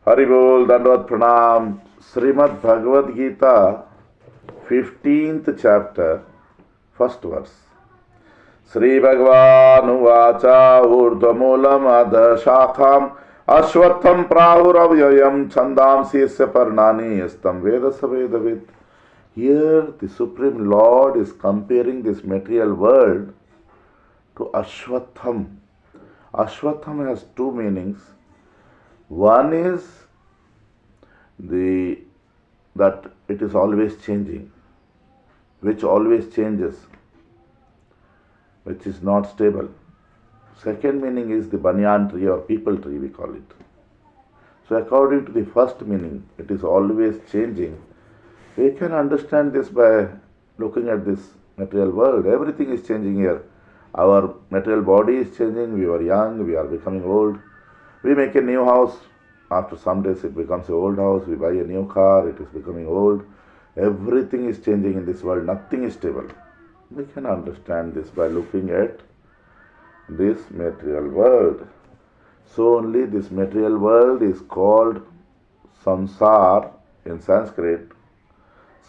Haribol, Dandavad Pranam, Srimad Bhagavad Gita, 15th chapter, first verse. Sri Bhagavan Uvacha Urdhvamulam Adha Shakham Ashwatham Prahuravyayam Chandam Sisya Parnani Yastam Vedasa Vedavid. Here the Supreme Lord is comparing this material world to Ashwatham. Ashwatham has two meanings. One is that it is always changing, which always changes, which is not stable. Second meaning is the banyan tree or people tree, we call it. So according to the first meaning, it is always changing. We can understand this by looking at this material world. Everything is changing here. Our material body is changing. We are young, we are becoming old. We make a new house. After some days it becomes an old house. We buy a new car. It is becoming old. Everything is changing in this world. Nothing is stable. We can understand this by looking at this material world. So only this material world is called samsar in Sanskrit.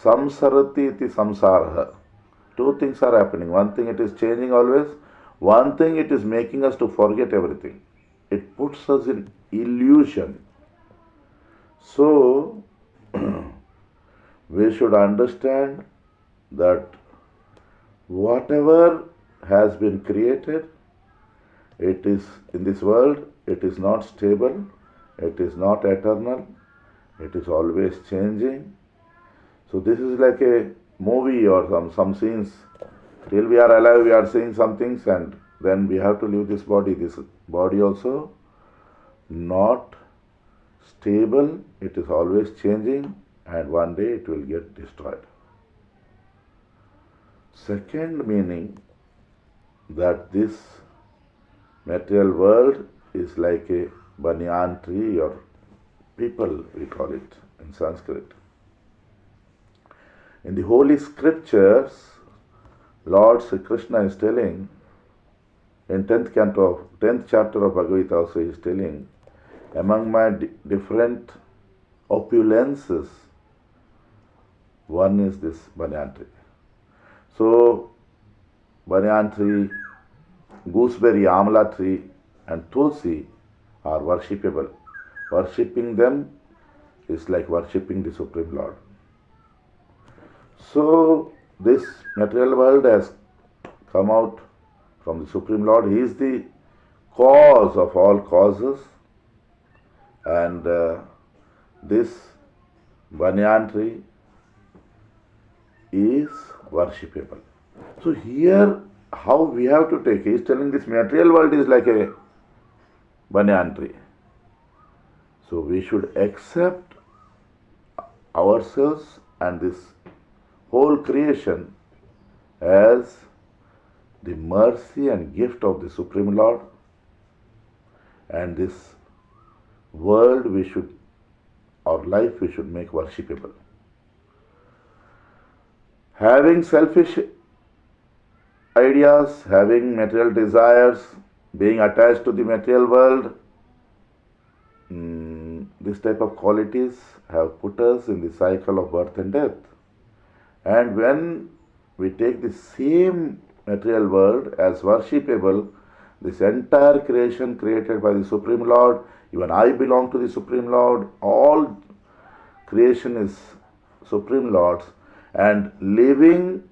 Samsarati iti samsaraha. Two things are happening. One thing, it is changing always. One thing, it is making us to forget everything. It puts us in illusion. So, we should understand that whatever has been created, it is in this world, it is not stable, it is not eternal, it is always changing. So this is like a movie or some scenes. Till we are alive, we are seeing some things, and then we have to leave this body. This body also not stable, it is always changing, and one day it will get destroyed. Second meaning, that this material world is like a banyan tree or people, we call it in Sanskrit. In the holy scriptures, Lord Sri Krishna is telling, in 10th chapter of Bhagavad Gita also he is telling, among my different opulences, one is this banyan tree. So, banyan tree, gooseberry, amla tree and tulsi are worshipable. Worshipping them is like worshipping the Supreme Lord. So, this material world has come out from the Supreme Lord. He is the cause of all causes, and this banyan tree is worshipable. So here, how we have to take, he is telling this material world is like a banyan tree. So we should accept ourselves and this whole creation as the mercy and gift of the Supreme Lord, and this world our life we should make worshipable. Having selfish ideas, having material desires, being attached to the material world, this type of qualities have put us in the cycle of birth and death. And when we take the same material world as worshipable, this entire creation created by the Supreme Lord, even I belong to the Supreme Lord, all creation is Supreme Lord's, and removing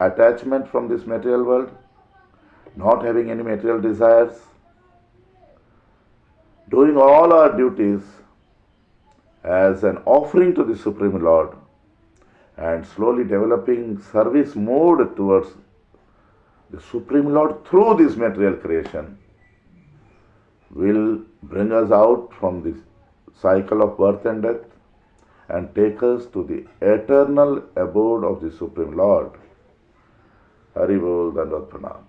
attachment from this material world, not having any material desires, doing all our duties as an offering to the Supreme Lord, and slowly developing service mode towards the Supreme Lord through this material creation will bring us out from this cycle of birth and death and take us to the eternal abode of the Supreme Lord. Hari Bol, Dandavad Pranam.